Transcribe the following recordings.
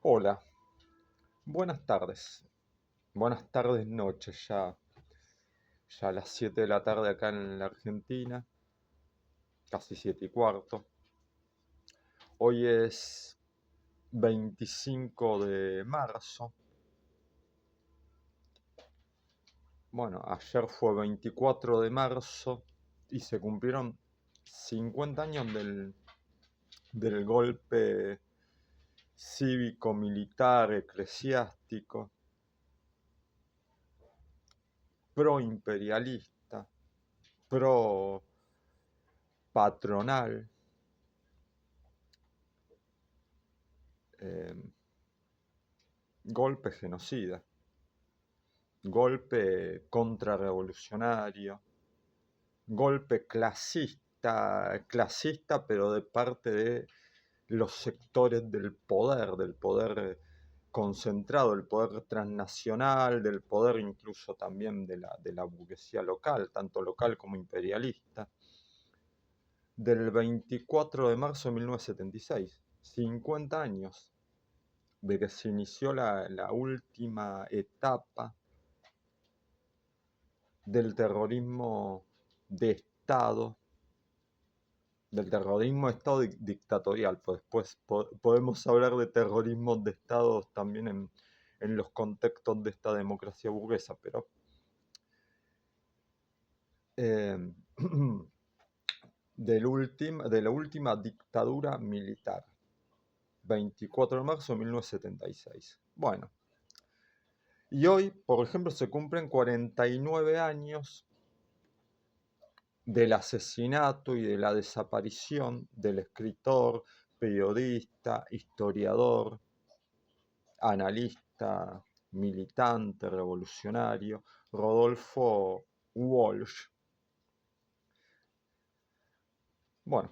Hola, buenas tardes. Buenas tardes, noches, ya a las 7 de la tarde acá en la Argentina, casi 7 y cuarto. Hoy es 25 de marzo. Bueno, ayer fue 24 de marzo y se cumplieron 50 años del golpe cívico, militar, eclesiástico, pro-imperialista, pro-patronal, eh, golpe genocida, golpe contrarrevolucionario, golpe clasista pero de parte de los sectores del poder concentrado, del poder transnacional, del poder incluso también de la burguesía local, tanto local como imperialista, del 24 de marzo de 1976, 50 años de que se inició la última etapa del terrorismo de Estado, del terrorismo de Estado dictatorial, pues después podemos hablar de terrorismo de Estado también en los contextos de esta democracia burguesa, pero eh, de la última dictadura militar, 24 de marzo de 1976. Bueno, y hoy, por ejemplo, se cumplen 49 años del asesinato y de la desaparición del escritor, periodista, historiador, analista, militante, revolucionario, Rodolfo Walsh. Bueno,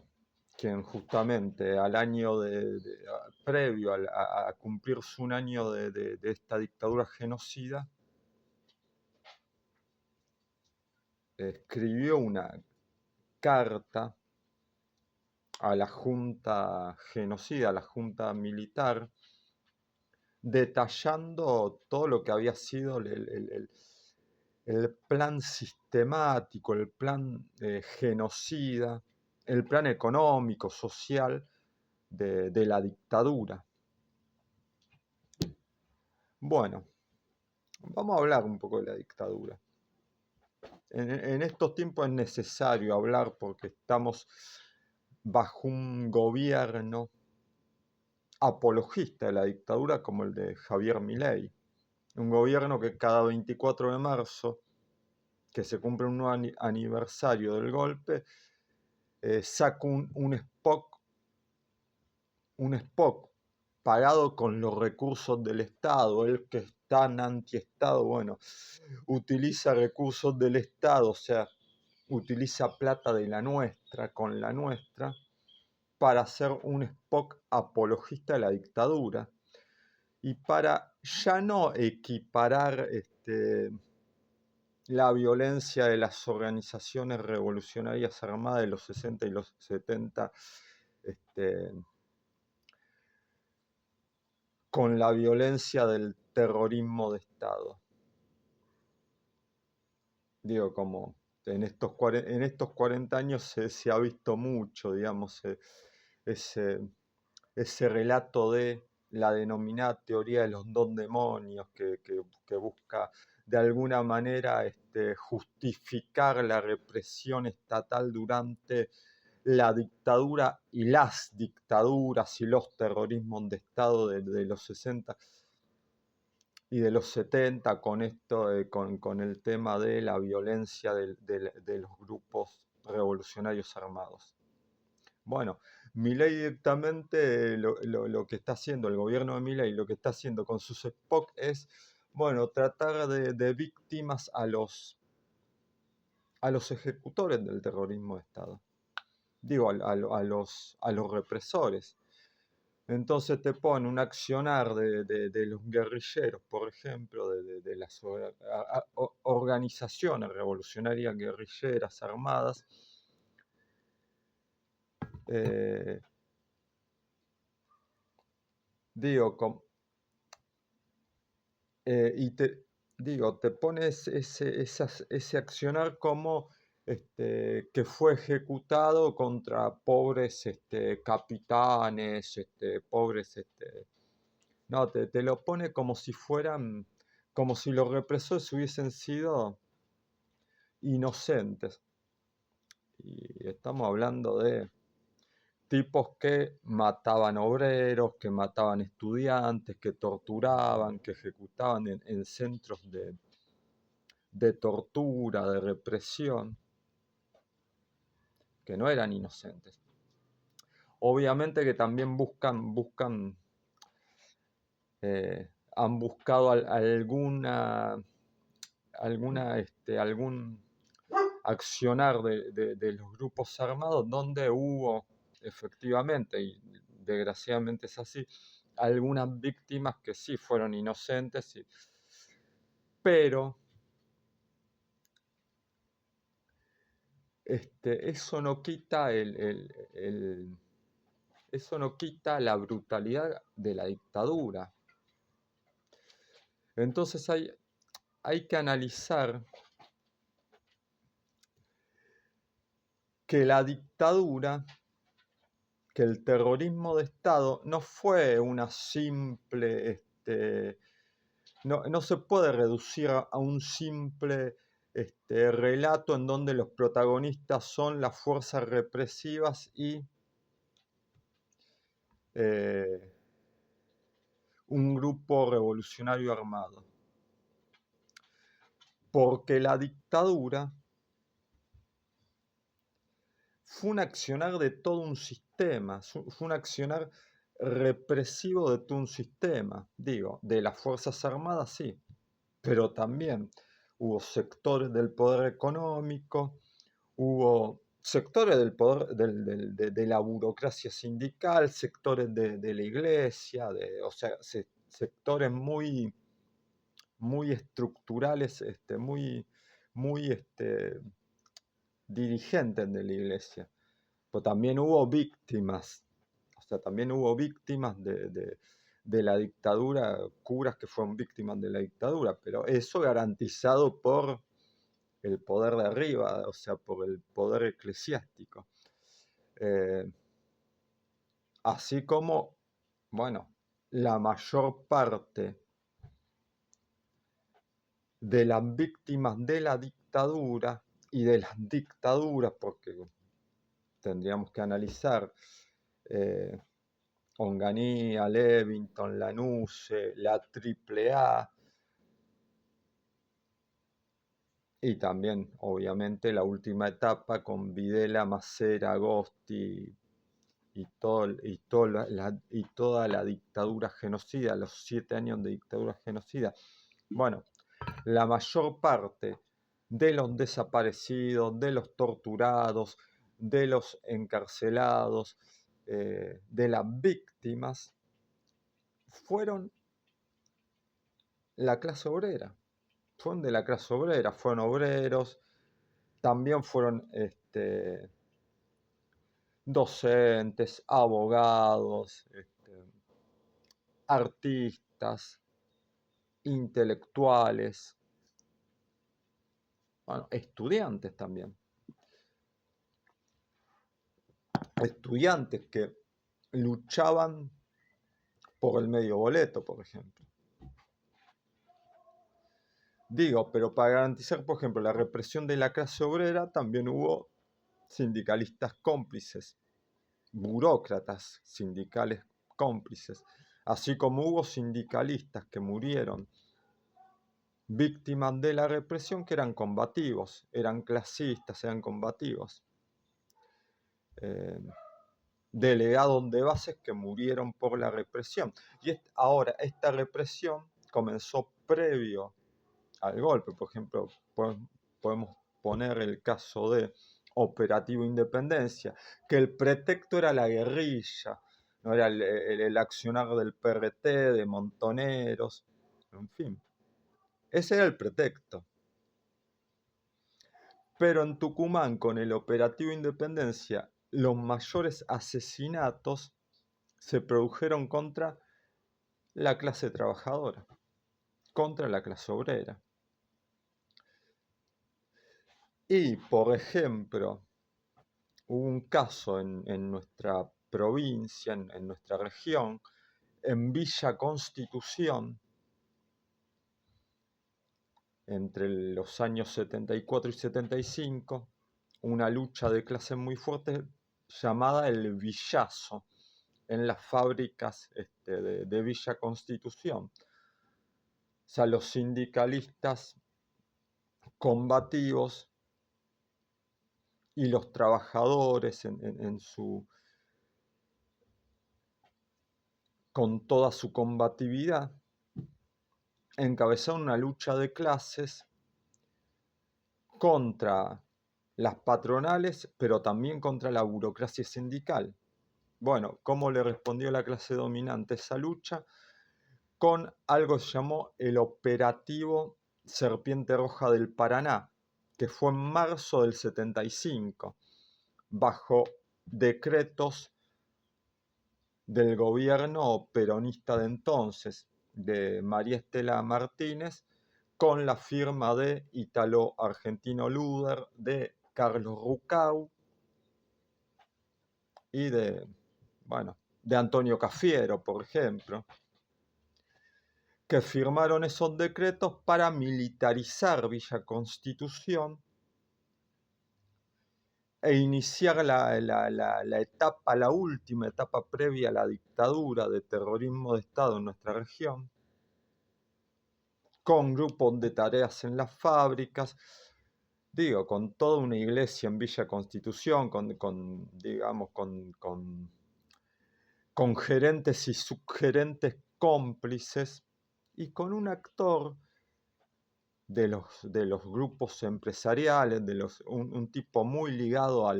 quien justamente al año previo a cumplirse un año de esta dictadura genocida, escribió una carta a la junta genocida, a la junta militar, detallando todo lo que había sido el plan sistemático, el plan genocida, el plan económico, social de la dictadura. Bueno, vamos a hablar un poco de la dictadura. En estos tiempos es necesario hablar porque estamos bajo un gobierno apologista de la dictadura como el de Javier Milei. Un gobierno que cada 24 de marzo, que se cumple un nuevo aniversario del golpe, saca un spot pagado con los recursos del Estado. El que es tan anti-Estado, bueno, utiliza recursos del Estado, o sea, utiliza plata de la nuestra, con la nuestra, para hacer un spot apologista de la dictadura y para ya no equiparar la violencia de las organizaciones revolucionarias armadas de los 60 y los 70 con la violencia del terrorismo de Estado. Digo, como en estos 40 años se ha visto mucho, digamos, ese, ese relato de la denominada teoría de los dos demonios que busca de alguna manera justificar la represión estatal durante la dictadura y las dictaduras y los terrorismos de Estado de los 60 y de los 70 con esto, con el tema de la violencia de los grupos revolucionarios armados. Bueno, Milei directamente lo que está haciendo, el gobierno de Milei lo que está haciendo con sus SPOC es, bueno, tratar de víctimas a los ejecutores del terrorismo de Estado. Digo, a los represores. Entonces te pone un accionar de los guerrilleros, por ejemplo, de las organizaciones revolucionarias guerrilleras armadas, eh, digo, y te pones ese accionar como que fue ejecutado contra pobres capitanes, pobres, no, te lo pone como si fueran, como si los represores hubiesen sido inocentes. Y estamos hablando de tipos que mataban obreros, que mataban estudiantes, que torturaban, que ejecutaban en centros de tortura, de represión, que no eran inocentes. Obviamente que también han buscado algún accionar de los grupos armados donde hubo efectivamente, y desgraciadamente es así, algunas víctimas que sí fueron inocentes, pero eso no quita eso no quita la brutalidad de la dictadura. Entonces hay que analizar que la dictadura, que el terrorismo de Estado no fue una simple, no se puede reducir a un simple relato en donde los protagonistas son las fuerzas represivas y un grupo revolucionario armado. Porque la dictadura fue un accionar de todo un sistema, fue un accionar represivo de todo un sistema, digo, de las Fuerzas Armadas sí, pero también hubo sectores del poder económico, hubo sectores del poder de la burocracia sindical, sectores de la iglesia, o sea, sectores muy, muy estructurales, muy dirigentes de la iglesia. Pero también hubo víctimas, o sea, también hubo víctimas de la dictadura, curas que fueron víctimas de la dictadura, pero eso garantizado por el poder de arriba, o sea, por el poder eclesiástico. Así como, bueno, la mayor parte de las víctimas de la dictadura y de las dictaduras, porque tendríamos que analizar Onganía, Levington, Lanuse, la AAA y también, obviamente, la última etapa con Videla, Macera, Agosti y toda la dictadura genocida, los 7 años de dictadura genocida. Bueno, la mayor parte de los desaparecidos, de los torturados, de los encarcelados, de las víctimas, fueron la clase obrera. Fueron de la clase obrera, fueron obreros, también fueron docentes, abogados, artistas, intelectuales, bueno, estudiantes también. Estudiantes que luchaban por el medio boleto, por ejemplo. Digo, pero para garantizar, por ejemplo, la represión de la clase obrera, también hubo sindicalistas cómplices, burócratas sindicales cómplices, así como hubo sindicalistas que murieron víctimas de la represión que eran combativos, eran clasistas, eran combativos. Delegados de bases que murieron por la represión. Y ahora, esta represión comenzó previo al golpe. Por ejemplo, podemos poner el caso de Operativo Independencia, que el pretexto era la guerrilla, no era el accionar del PRT, de montoneros, en fin. Ese era el pretexto. Pero en Tucumán, con el Operativo Independencia, los mayores asesinatos se produjeron contra la clase trabajadora, contra la clase obrera. Y, por ejemplo, hubo un caso en nuestra provincia, en nuestra región, en Villa Constitución, entre los años 74 y 75, una lucha de clase muy fuerte llamada el Villazo, en las fábricas de Villa Constitución. O sea, los sindicalistas combativos y los trabajadores con toda su combatividad, encabezaron una lucha de clases contra las patronales, pero también contra la burocracia sindical. Bueno, ¿cómo le respondió la clase dominante a esa lucha? Con algo que se llamó el Operativo Serpiente Roja del Paraná, que fue en marzo del 75, bajo decretos del gobierno peronista de entonces, de María Estela Martínez, con la firma de Italo Argentino Luder, de Carlos Rucau y de Antonio Cafiero, por ejemplo, que firmaron esos decretos para militarizar Villa Constitución e iniciar la última etapa previa a la dictadura de terrorismo de Estado en nuestra región, con grupos de tareas en las fábricas, con toda una iglesia en Villa Constitución, con gerentes y subgerentes cómplices, y con un actor de los grupos empresariales, un tipo muy ligado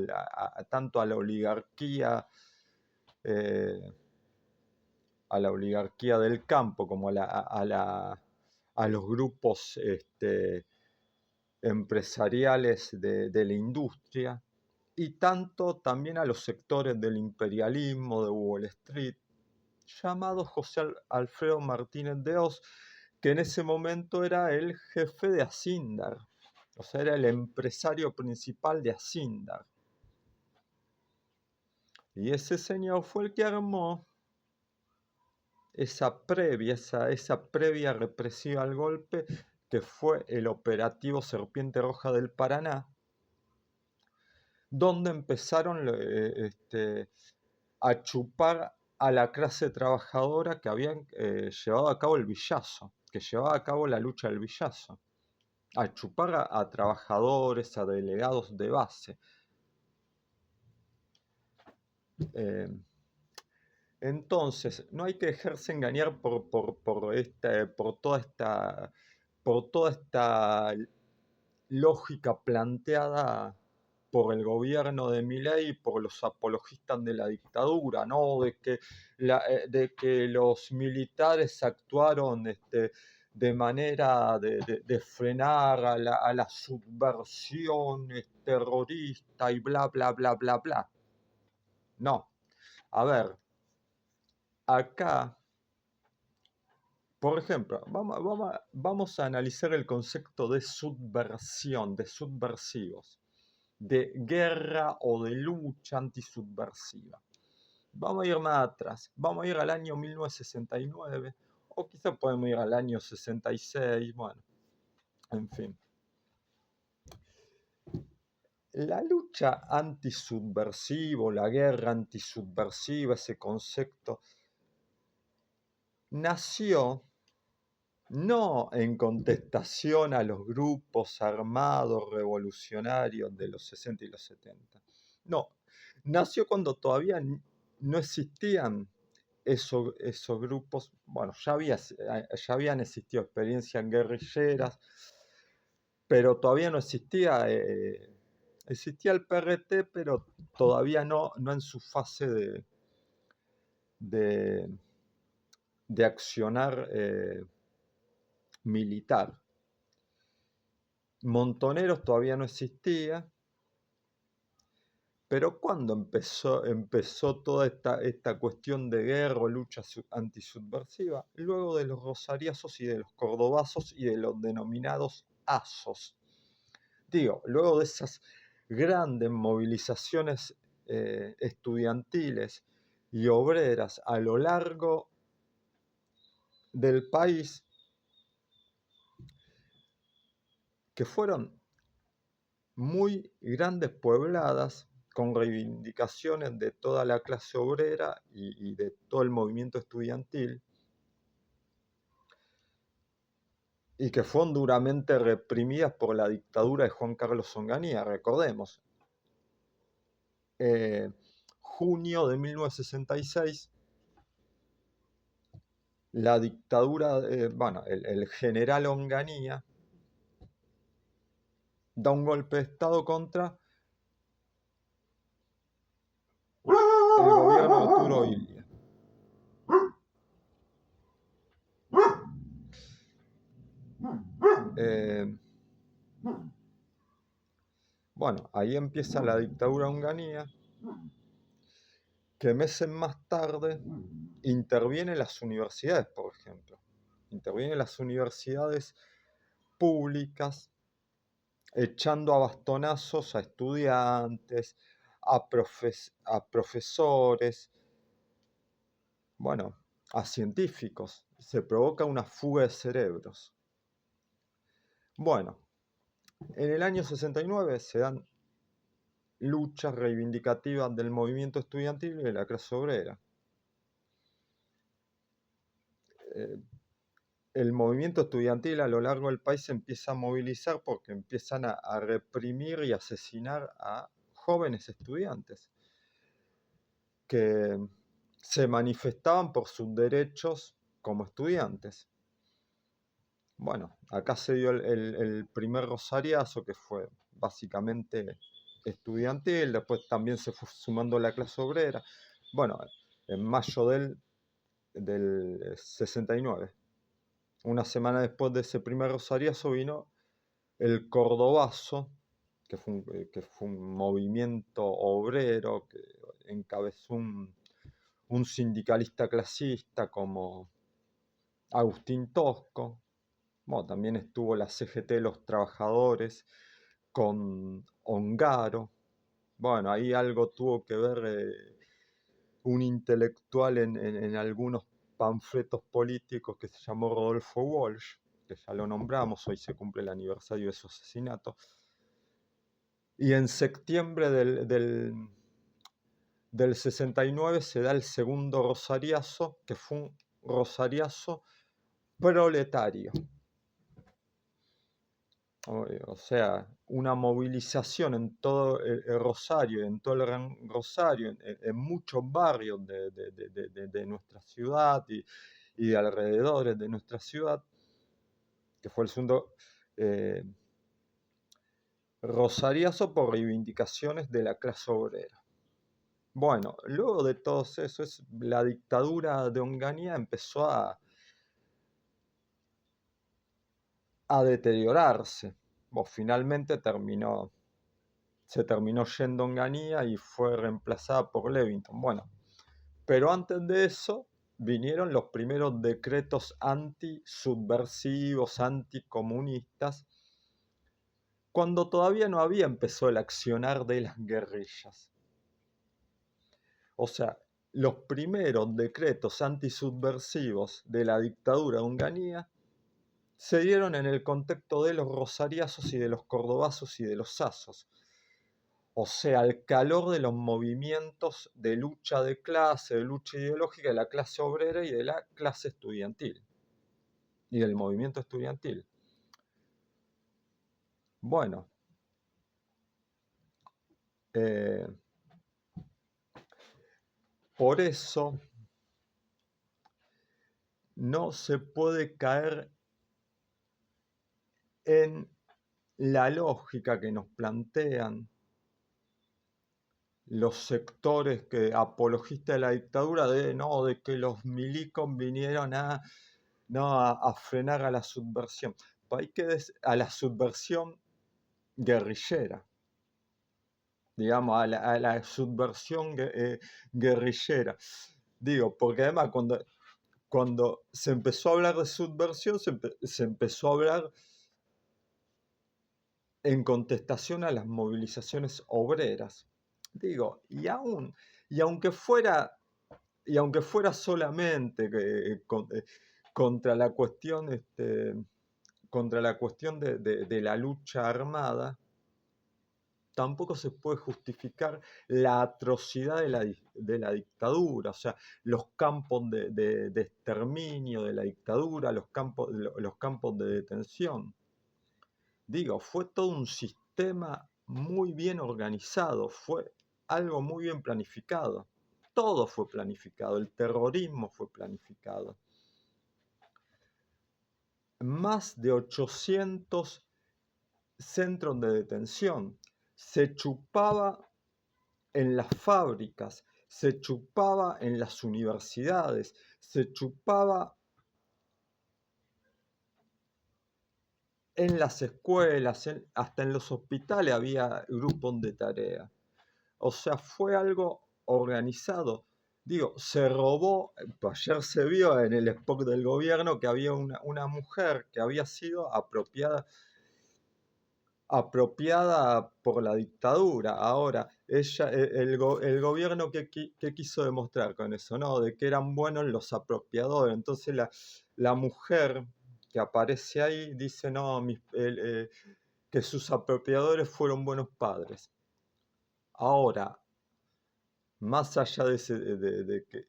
tanto a la oligarquía, del campo, como a los grupos empresariales de la industria, y tanto también a los sectores del imperialismo de Wall Street, llamado José Alfredo Martínez de Hoz, que en ese momento era el jefe de Asindar, o sea, era el empresario principal de Asindar. Y ese señor fue el que armó esa previa represiva al golpe, que fue el Operativo Serpiente Roja del Paraná, donde empezaron a chupar a la clase trabajadora que habían llevado a cabo el Villazo, que llevaba a cabo la lucha del Villazo, a chupar a trabajadores, a delegados de base. Entonces, no hay que dejarse engañar por toda esta lógica planteada por el gobierno de Milei y por los apologistas de la dictadura, ¿no? De que los militares actuaron de manera de frenar a la subversión terrorista y bla, bla, bla, bla, bla. No. A ver, acá, por ejemplo, vamos a analizar el concepto de subversión, de subversivos, de guerra o de lucha antisubversiva. Vamos a ir más atrás, vamos a ir al año 1969, o quizá podemos ir al año 66, bueno, en fin. La lucha antisubversiva, la guerra antisubversiva, ese concepto, nació no en contestación a los grupos armados revolucionarios de los 60 y los 70. No, nació cuando todavía no existían esos grupos. Bueno, ya habían existido experiencias guerrilleras, pero todavía no existía. Existía el PRT, pero todavía no en su fase de accionar militar. Montoneros todavía no existía, Pero ¿cuándo empezó toda esta cuestión de guerra o lucha antisubversiva? Luego de los rosariazos y de los cordobazos y de los denominados azos. Digo, luego de esas grandes movilizaciones estudiantiles y obreras a lo largo del país, que fueron muy grandes puebladas, con reivindicaciones de toda la clase obrera y de todo el movimiento estudiantil, y que fueron duramente reprimidas por la dictadura de Juan Carlos Onganía, recordemos. Junio de 1966, la dictadura, el general Onganía da un golpe de Estado contra el gobierno de Arturo Illia. Bueno, ahí empieza la dictadura de Onganía, que meses más tarde interviene las universidades, por ejemplo. Interviene las universidades públicas, echando a bastonazos a estudiantes, a profesores, bueno, a científicos. Se provoca una fuga de cerebros. Bueno, en el año 69 se dan luchas reivindicativas del movimiento estudiantil y de la clase obrera. El movimiento estudiantil a lo largo del país se empieza a movilizar porque empiezan a reprimir y asesinar a jóvenes estudiantes que se manifestaban por sus derechos como estudiantes. Bueno, acá se dio el primer rosariazo, que fue básicamente estudiantil, después también se fue sumando la clase obrera. Bueno, en mayo del 69, una semana después de ese primer rosariazo, vino el cordobazo, que fue un movimiento obrero que encabezó un sindicalista clasista como Agustín Tosco. Bueno, también estuvo la CGT de los Trabajadores con Ongaro. Bueno, ahí algo tuvo que ver un intelectual en algunos panfletos políticos que se llamó Rodolfo Walsh, que ya lo nombramos, hoy se cumple el aniversario de su asesinato. Y en septiembre del 69 se da el segundo rosariazo, que fue un rosariazo proletario. O sea, una movilización en todo el Rosario, en todo el Gran Rosario, en muchos barrios de nuestra ciudad y de alrededores de nuestra ciudad, que fue el segundo rosariazo por reivindicaciones de la clase obrera. Bueno, luego de todo eso, la dictadura de Onganía empezó a deteriorarse. Finalmente se terminó yendo Onganía y fue reemplazada por Levington. Bueno, pero antes de eso vinieron los primeros decretos antisubversivos, anticomunistas, cuando todavía no había empezado el accionar de las guerrillas. O sea, los primeros decretos antisubversivos de la dictadura de Onganía se dieron en el contexto de los rosariazos y de los cordobazos y de los azos. O sea, al calor de los movimientos de lucha de clase, de lucha ideológica de la clase obrera y de la clase estudiantil y del movimiento estudiantil. Bueno, por eso no se puede caer en la lógica que nos plantean los sectores apologistas de la dictadura de que los milicos vinieron a frenar a la subversión. Hay que a la subversión guerrillera. digamos, a la subversión guerrillera. Digo, porque además cuando se empezó a hablar de subversión, se empezó a hablar en contestación a las movilizaciones obreras. Digo, y aunque fuera, y aunque fuera solamente contra la cuestión, contra la cuestión de la lucha armada, tampoco se puede justificar la atrocidad de la dictadura, o sea, los campos de exterminio de la dictadura, los campos de detención. Digo, fue todo un sistema muy bien organizado, fue algo muy bien planificado. Todo fue planificado, el terrorismo fue planificado. Más de 800 centros de detención. Se chupaba en las fábricas, se chupaba en las universidades, se chupaba en las escuelas, hasta en los hospitales había grupos de tarea. O sea, fue algo organizado. Digo, se robó, ayer se vio en el spot del gobierno que había una mujer que había sido apropiada por la dictadura. Ahora, el gobierno que quiso demostrar con eso, ¿no? De que eran buenos los apropiadores. Entonces la mujer que aparece ahí dice, no, que sus apropiadores fueron buenos padres. Ahora, más allá de que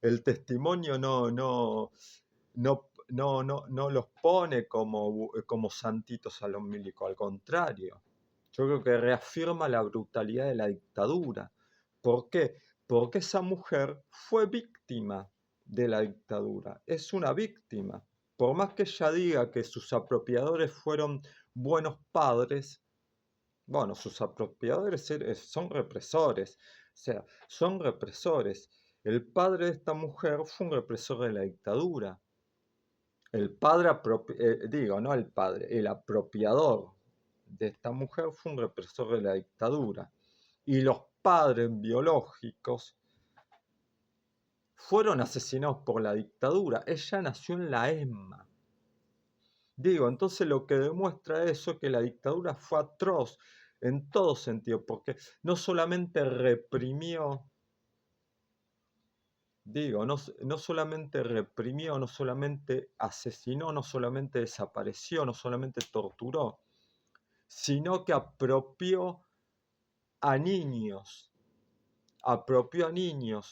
el testimonio no los pone como santitos a los milicos, al contrario. Yo creo que reafirma la brutalidad de la dictadura. ¿Por qué? Porque esa mujer fue víctima de la dictadura, es una víctima. Por más que ella diga que sus apropiadores fueron buenos padres, bueno, sus apropiadores son represores, o sea, son represores. El padre de esta mujer fue un represor de la dictadura. El padre, no el padre, el apropiador de esta mujer fue un represor de la dictadura. Y los padres biológicos fueron asesinados por la dictadura. Ella nació en la ESMA. Digo, entonces lo que demuestra eso es que la dictadura fue atroz en todo sentido, porque no solamente reprimió, digo, no solamente reprimió, no solamente asesinó, no solamente desapareció, no solamente torturó, sino que apropió a niños,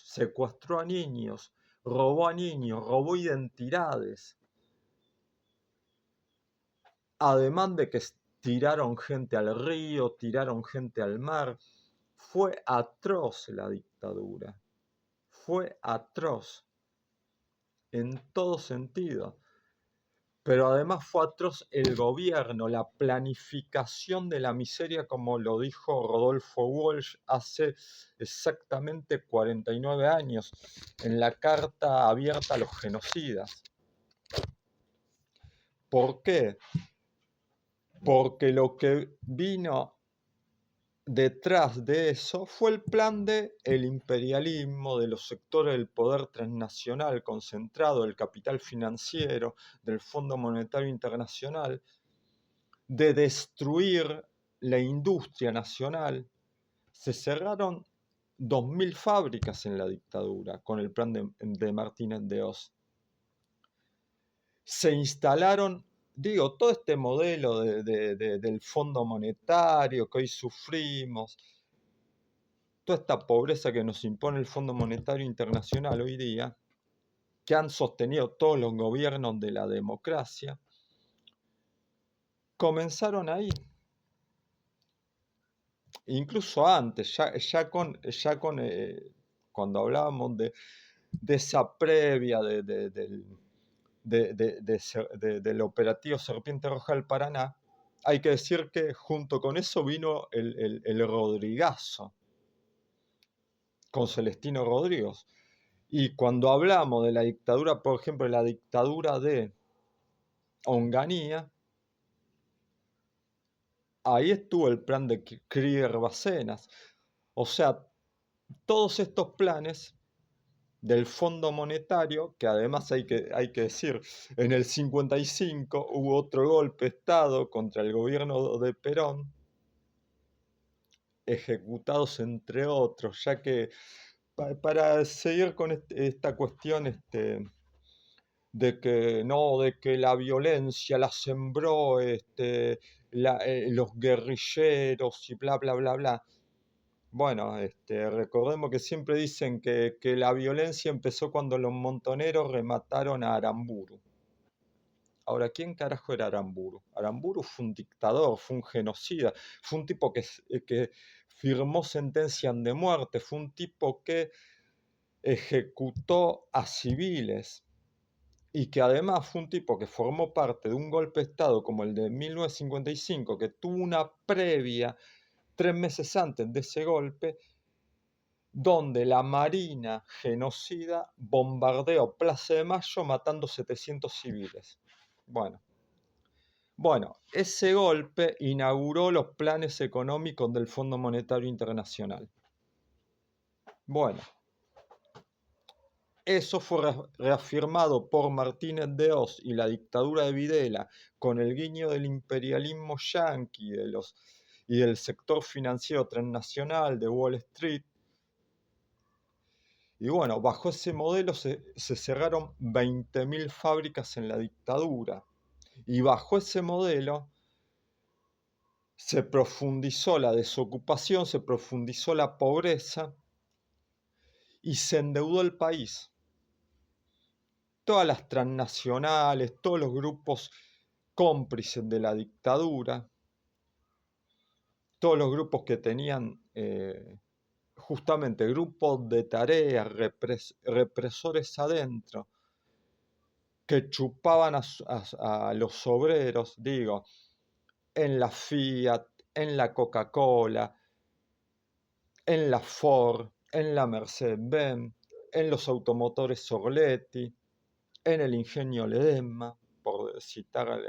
secuestró a niños, robó identidades, además de que tiraron gente al río, tiraron gente al mar. Fue atroz la dictadura, fue atroz en todo sentido. Pero además fue atroz el gobierno, la planificación de la miseria, como lo dijo Rodolfo Walsh hace exactamente 49 años, en la carta abierta a los genocidas. ¿Por qué? Porque lo que vino detrás de eso fue el plan del imperialismo, de los sectores del poder transnacional concentrado, del capital financiero, del Fondo Monetario Internacional, de destruir la industria nacional. Se cerraron 2000 fábricas en la dictadura con el plan de Martínez de Oz. Se instalaron, digo, todo este modelo del Fondo Monetario que hoy sufrimos, toda esta pobreza que nos impone el Fondo Monetario Internacional hoy día, que han sostenido todos los gobiernos de la democracia, comenzaron ahí. Incluso antes, cuando hablábamos de esa previa del operativo Serpiente Roja del Paraná, hay que decir que junto con eso vino el Rodrigazo, con Celestino Rodríguez. Y cuando hablamos de la dictadura, por ejemplo, la dictadura de Onganía, ahí estuvo el plan de Krieger-Bacenas. O sea, todos estos planes del Fondo Monetario, que además hay que decir, en el 55 hubo otro golpe de Estado contra el gobierno de Perón, ejecutados entre otros, ya que para seguir con esta cuestión de que no, de que la violencia la sembró los guerrilleros y bla, bla, bla, bla. Bueno, recordemos que siempre dicen que la violencia empezó cuando los montoneros remataron a Aramburu. Ahora, ¿quién carajo era Aramburu? Aramburu fue un dictador, fue un genocida, fue un tipo que firmó sentencias de muerte, fue un tipo que ejecutó a civiles y que además fue un tipo que formó parte de un golpe de Estado como el de 1955, que tuvo una previa 3 meses antes de ese golpe, donde la Marina genocida bombardeó Plaza de Mayo matando 700 civiles. Bueno, ese golpe inauguró los planes económicos del Fondo Monetario Internacional. Bueno, eso fue reafirmado por Martínez de Hoz y la dictadura de Videla con el guiño del imperialismo yanqui y del sector financiero transnacional de Wall Street. Y bueno, bajo ese modelo se cerraron 20.000 fábricas en la dictadura. Y bajo ese modelo se profundizó la desocupación, se profundizó la pobreza y se endeudó el país. Todas las transnacionales, todos los grupos cómplices de la dictadura, todos los grupos que tenían justamente grupos de tareas, represores adentro, que chupaban a los obreros, digo, en la Fiat, en la Coca-Cola, en la Ford, en la Mercedes-Benz, en los automotores Orletti, en el Ingenio Ledesma, por citar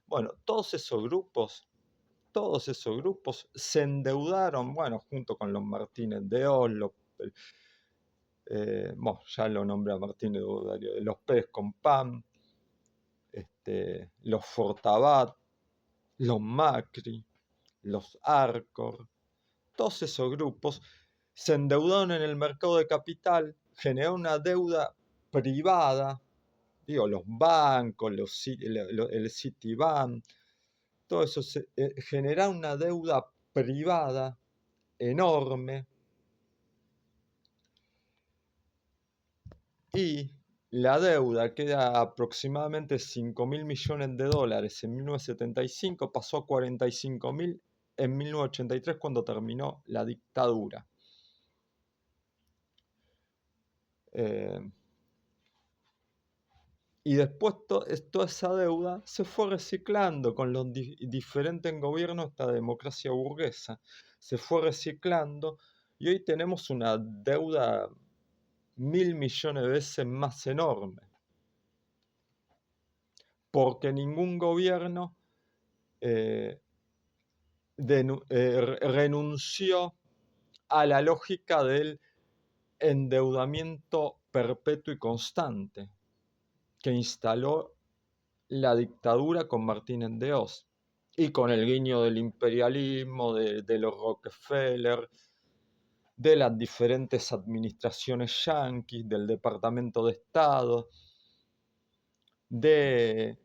bueno, todos esos grupos se endeudaron, bueno, junto con los Martínez de Hoz, bueno, ya lo nombré a Martínez de los Pérez Compán, los Fortabat, los Macri, los Arcor, todos esos grupos se endeudaron en el mercado de capital, generaron una deuda privada, digo, los bancos, el Citibank, todo eso genera una deuda privada enorme y la deuda, que era aproximadamente 5.000 millones de dólares en 1975, pasó a 45.000 en 1983 cuando terminó la dictadura. Y después toda esa deuda se fue reciclando con los diferentes gobiernos de esta democracia burguesa. Se fue reciclando y hoy tenemos una deuda 1.000 millones de veces más enorme. Porque ningún gobierno renunció a la lógica del endeudamiento perpetuo y constante que instaló la dictadura con Martínez de Hoz y con el guiño del imperialismo, de los Rockefeller, de las diferentes administraciones yanquis, del Departamento de Estado, de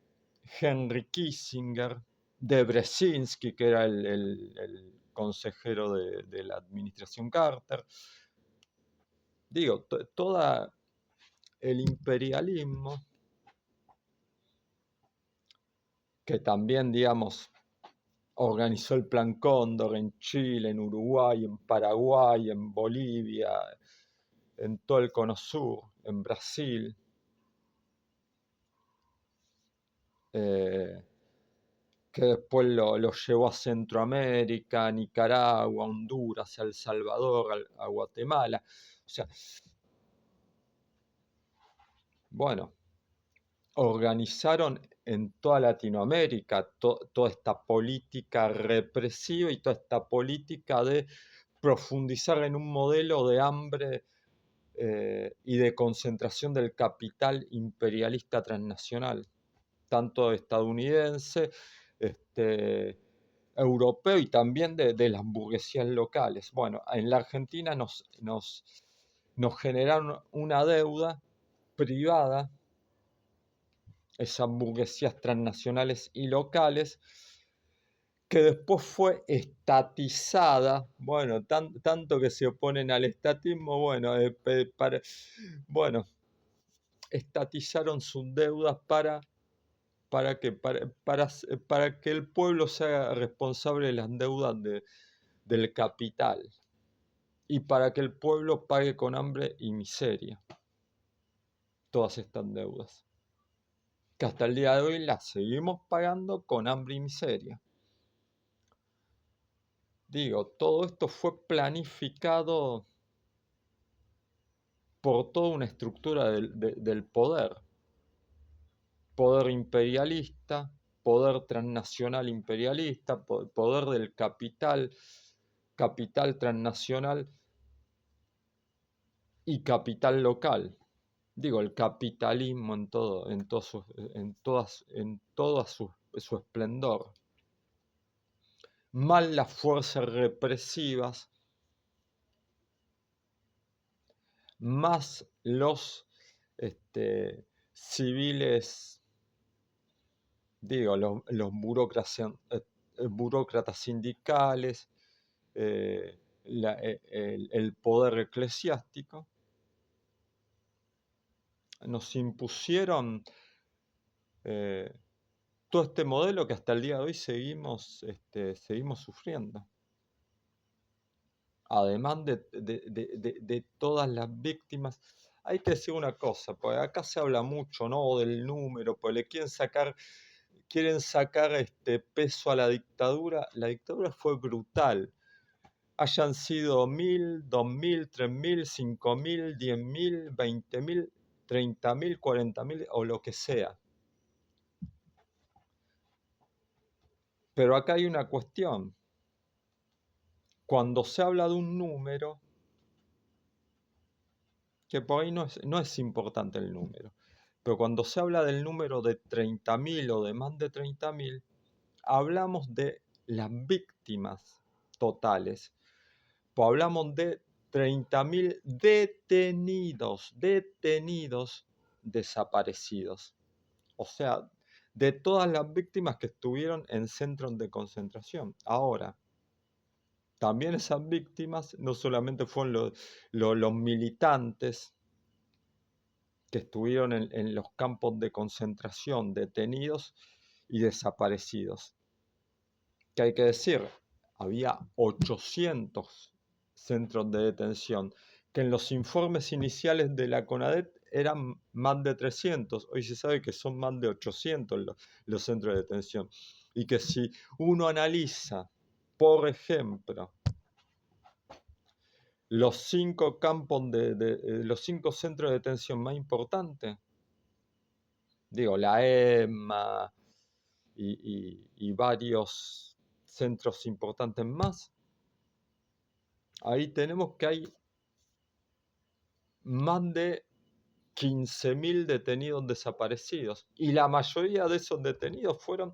Henry Kissinger, de Brzezinski, que era el consejero de la administración Carter. Digo, todo el imperialismo, que también, digamos, organizó el Plan Cóndor en Chile, en Uruguay, en Paraguay, en Bolivia, en todo el Cono Sur, en Brasil. Que después lo llevó a Centroamérica, a Nicaragua, a Honduras, a El Salvador, a Guatemala. O sea, bueno, organizaron en toda Latinoamérica toda esta política represiva y toda esta política de profundizar en un modelo de hambre y de concentración del capital imperialista transnacional, tanto estadounidense, europeo y también de las burguesías locales. Bueno, en la Argentina nos generaron una deuda privada, esas burguesías transnacionales y locales, que después fue estatizada, bueno, tanto que se oponen al estatismo, bueno, bueno, estatizaron sus deudas para que el pueblo sea responsable de las deudas del capital y para que el pueblo pague con hambre y miseria todas estas deudas, que hasta el día de hoy las seguimos pagando con hambre y miseria. Digo, todo esto fue planificado por toda una estructura del poder imperialista, poder transnacional imperialista, poder del capital transnacional y capital local. Digo, el capitalismo en todo su esplendor. Mal las fuerzas represivas, más los civiles, digo, los burócratas sindicales, el poder eclesiástico, nos impusieron todo este modelo que hasta el día de hoy seguimos sufriendo. Además de todas las víctimas. Hay que decir una cosa, porque acá se habla mucho, ¿no?, del número, pues le quieren sacar peso a la dictadura. La dictadura fue brutal. Hayan sido 1000, 2000, 3000, 5000, 10.000, 20.000, 30.000, 40.000 o lo que sea. Pero acá hay una cuestión. Cuando se habla de un número, que por ahí no es importante el número, pero cuando se habla del número de 30.000 o de más de 30.000, hablamos de las víctimas totales, pues hablamos de 30.000 detenidos desaparecidos. O sea, de todas las víctimas que estuvieron en centros de concentración. Ahora, también esas víctimas no solamente fueron los militantes que estuvieron en los campos de concentración, detenidos y desaparecidos. ¿Qué hay que decir? Había 800 centros de detención, que en los informes iniciales de la CONADET eran más de 300. Hoy se sabe que son más de 800 los centros de detención. Y que si uno analiza, por ejemplo, los 5 campos los 5 centros de detención más importantes, digo, la EMA y varios centros importantes más, ahí tenemos que hay más de 15.000 detenidos desaparecidos y la mayoría de esos detenidos fueron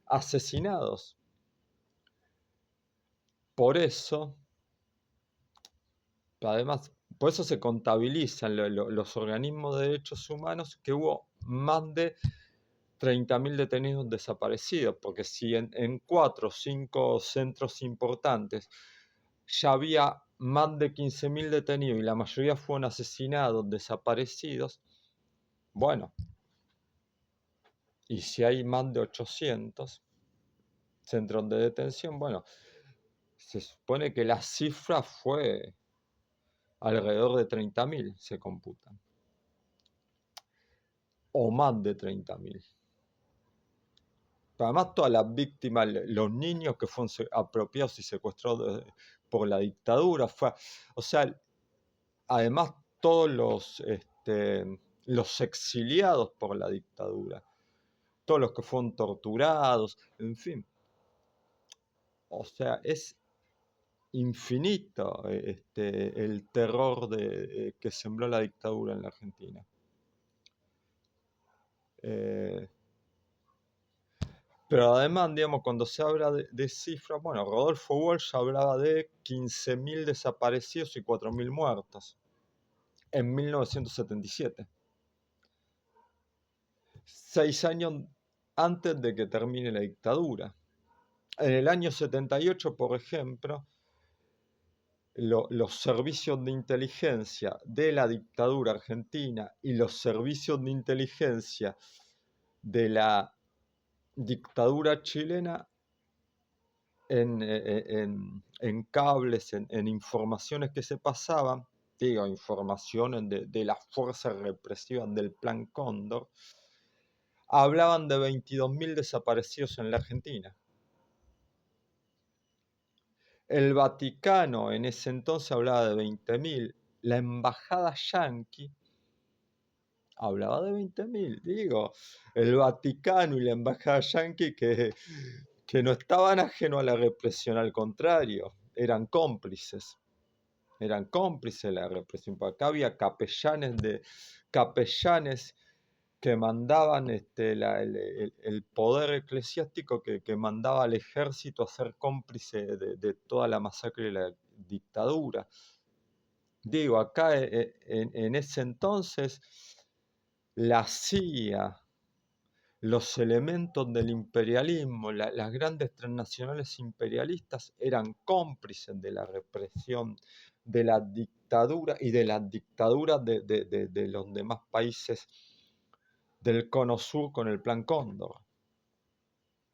asesinados. Por eso, además, por eso se contabilizan los organismos de derechos humanos que hubo más de 30.000 detenidos desaparecidos, porque si en 4 o 5 centros importantes ya había más de 15.000 detenidos y la mayoría fueron asesinados, desaparecidos, bueno, y si hay más de 800 centros de detención, bueno, se supone que la cifra fue alrededor de 30.000, se computan, o más de 30.000. Pero además todas las víctimas, los niños que fueron apropiados y secuestrados por la dictadura, o sea, además todos los exiliados por la dictadura, todos los que fueron torturados, en fin. O sea, es infinito el terror que sembró la dictadura en la Argentina. Eh, pero además, digamos, cuando se habla de cifras, bueno, Rodolfo Walsh hablaba de 15.000 desaparecidos y 4.000 muertos en 1977, 6 años antes de que termine la dictadura. En el año 78, por ejemplo, los servicios de inteligencia de la dictadura argentina y los servicios de inteligencia de la dictadura chilena en cables, en informaciones que se pasaban, digo, informaciones de las fuerzas represivas del Plan Cóndor, hablaban de 22.000 desaparecidos en la Argentina. El Vaticano en ese entonces hablaba de 20.000. La embajada yanqui hablaba de 20.000. Digo, el Vaticano y la embajada yanqui que no estaban ajenos a la represión, al contrario, eran cómplices. Eran cómplices de la represión. Porque acá había capellanes que mandaban el poder eclesiástico que mandaba al ejército a ser cómplice de toda la masacre de la dictadura. Digo, acá en ese entonces la CIA, los elementos del imperialismo, las grandes transnacionales imperialistas eran cómplices de la represión, de la dictadura y de las dictaduras de los demás países del Cono Sur con el Plan Cóndor.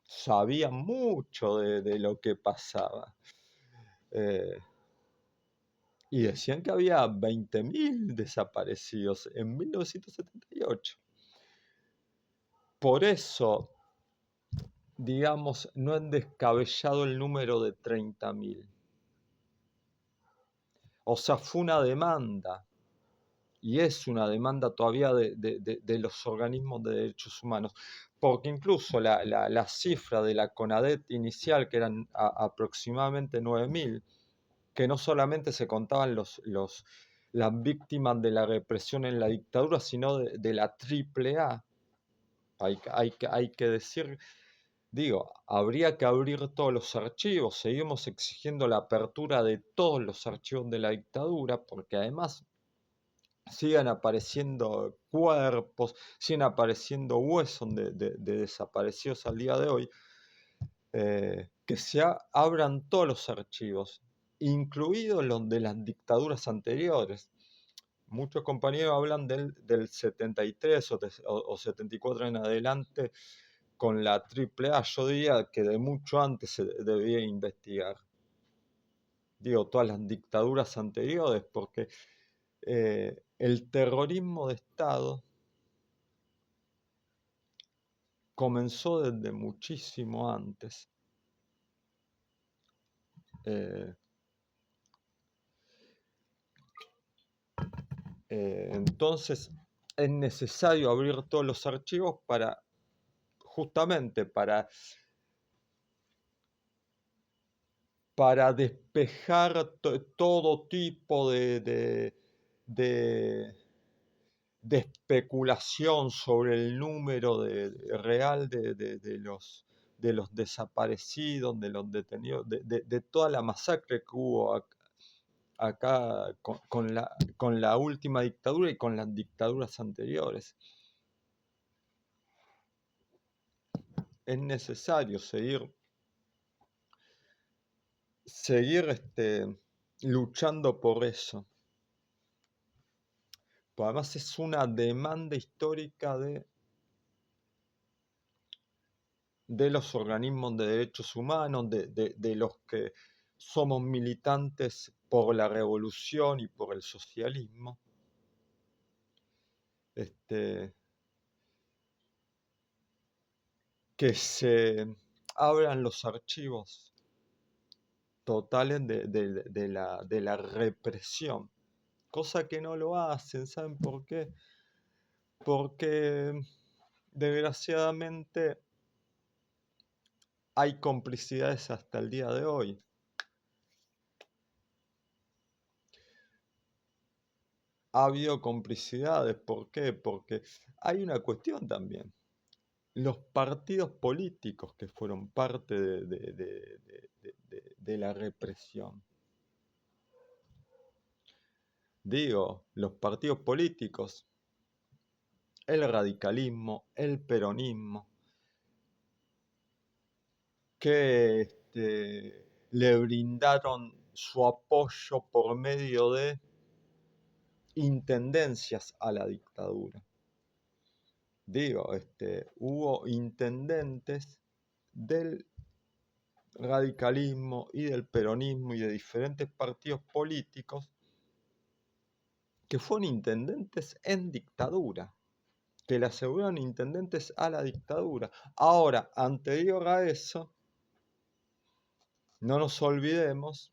Sabían mucho de lo que pasaba. Y decían que había 20.000 desaparecidos en 1978. Por eso, digamos, no es descabellado el número de 30.000. O sea, fue una demanda, y es una demanda todavía de los organismos de derechos humanos, porque incluso la cifra de la CONADET inicial, que eran aproximadamente 9.000, que no solamente se contaban las víctimas de la represión en la dictadura, sino de la AAA. Hay que decir, digo, habría que abrir todos los archivos, seguimos exigiendo la apertura de todos los archivos de la dictadura, porque además siguen apareciendo cuerpos, siguen apareciendo huesos de desaparecidos al día de hoy, que se abran todos los archivos, incluidos los de las dictaduras anteriores. Muchos compañeros hablan del 73 o 74 en adelante con la AAA. Yo diría que de mucho antes se debía investigar. Digo, todas las dictaduras anteriores, porque el terrorismo de Estado comenzó desde muchísimo antes. Eh, entonces es necesario abrir todos los archivos justamente para despejar todo tipo de especulación sobre el número real de los desaparecidos, de los detenidos, de toda la masacre que hubo acá con la última dictadura y con las dictaduras anteriores. Es necesario seguir luchando por eso. Pues además es una demanda histórica de los organismos de derechos humanos, de los que somos militantes por la revolución y por el socialismo. Que se abran los archivos totales de la represión, cosa que no lo hacen. ¿Saben por qué? Porque desgraciadamente hay complicidades hasta el día de hoy. ha habido complicidades. ¿Por qué? Porque hay una cuestión también. Los partidos políticos que fueron parte de la represión. Digo, los partidos políticos, el radicalismo, el peronismo, que le brindaron su apoyo por medio de intendencias a la dictadura. Digo, hubo intendentes del radicalismo y del peronismo y de diferentes partidos políticos que fueron intendentes en dictadura, que le aseguraron intendentes a la dictadura. Ahora, anterior a eso, no nos olvidemos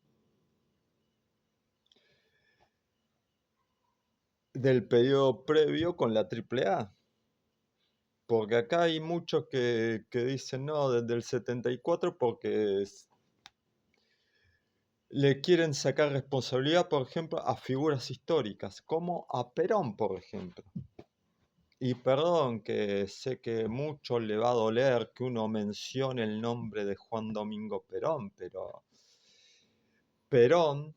del periodo previo con la AAA, porque acá hay muchos que dicen no, desde el 74 porque le quieren sacar responsabilidad, por ejemplo, a figuras históricas, como a Perón, por ejemplo. Y perdón, que sé que mucho le va a doler que uno mencione el nombre de Juan Domingo Perón, pero Perón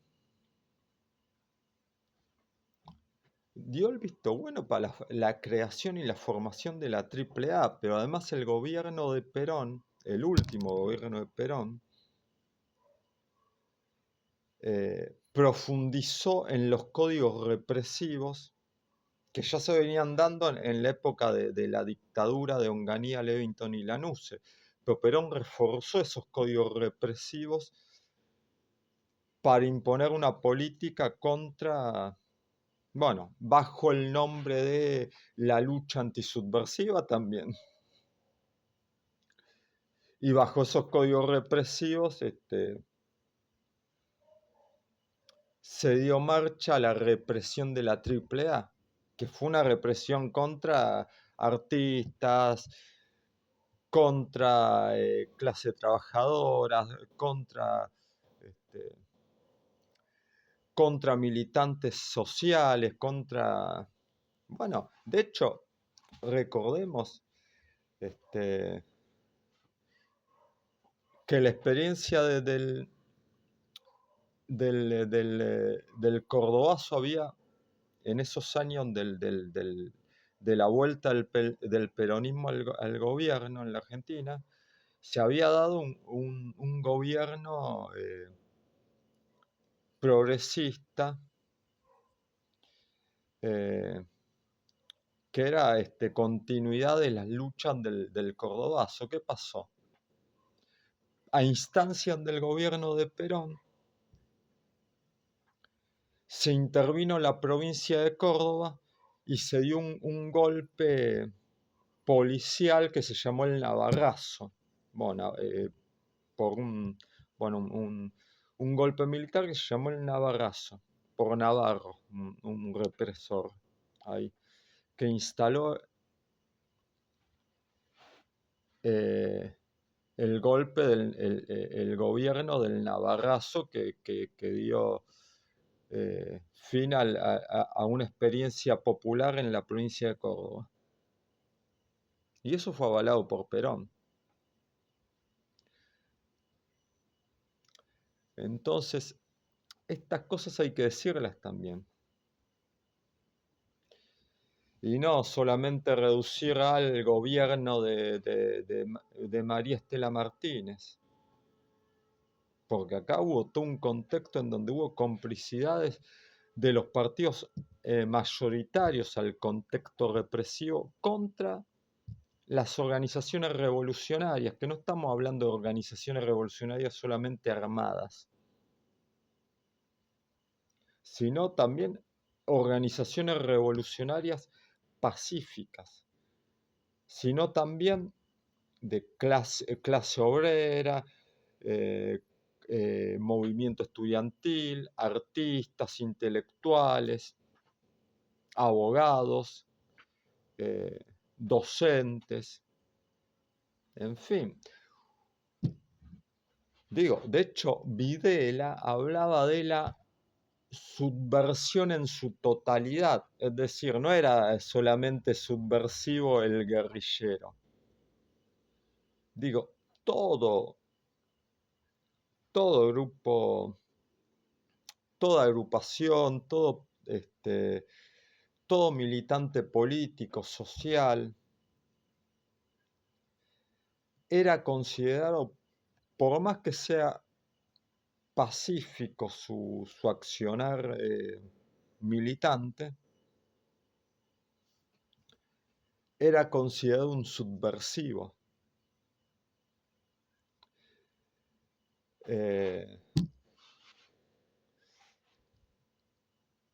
dio el visto bueno para la creación y la formación de la AAA, pero además el gobierno de Perón, el último gobierno de Perón, profundizó en los códigos represivos que ya se venían dando en la época de la dictadura de Onganía, Levington y Lanusse. Pero Perón reforzó esos códigos represivos para imponer una política contra, bueno, bajo el nombre de la lucha antisubversiva también. Y bajo esos códigos represivos se dio marcha a la represión de la AAA, que fue una represión contra artistas, contra clase trabajadora, este, contra militantes sociales, contra... Bueno, de hecho, recordemos que la experiencia del Cordobazo había, en esos años de la vuelta del peronismo al gobierno en la Argentina, se había dado un gobierno progresista eh, que era continuidad de las luchas del Cordobazo. ¿Qué pasó? A instancias del gobierno de Perón, se intervino la provincia de Córdoba y se dio un golpe policial que se llamó el Navarrazo. Bueno, por bueno, un golpe militar que se llamó el Navarrazo, por Navarro, un represor ahí, que instaló eh, el golpe el gobierno del Navarrazo que dio fin a una experiencia popular en la provincia de Córdoba. Y eso fue avalado por Perón. Entonces, estas cosas hay que decirlas también. Y no solamente reducir al gobierno de María Estela Martínez, porque acá hubo todo un contexto en donde hubo complicidades de los partidos mayoritarios al contexto represivo contra las organizaciones revolucionarias, que no estamos hablando de organizaciones revolucionarias solamente armadas, sino también organizaciones revolucionarias pacíficas, sino también de clase obrera, eh, movimiento estudiantil, artistas, intelectuales, abogados, docentes, en fin. Digo, de hecho, Videla hablaba de la subversión en su totalidad, es decir, no era solamente subversivo el guerrillero. Digo, todo, todo grupo, toda agrupación, todo militante político, social, era considerado, por más que sea pacífico su accionar militante, era considerado un subversivo. Eh,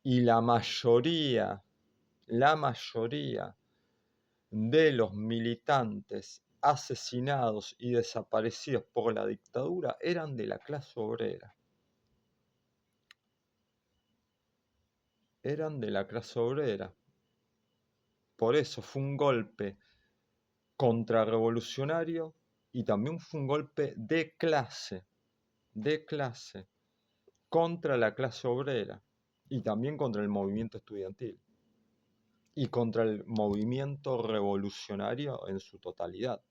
y la mayoría de los militantes asesinados y desaparecidos por la dictadura eran de la clase obrera. Eran de la clase obrera. Por eso fue un golpe contrarrevolucionario y también fue un golpe de clase, contra la clase obrera y también contra el movimiento estudiantil y contra el movimiento revolucionario en su totalidad.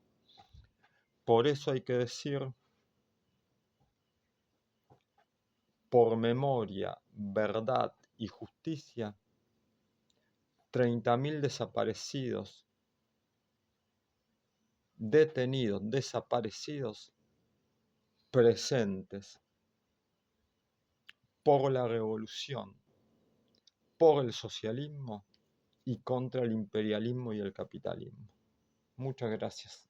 Por eso hay que decir, por memoria, verdad y justicia, 30.000 desaparecidos, detenidos, desaparecidos, presentes por la revolución, por el socialismo y contra el imperialismo y el capitalismo. Muchas gracias.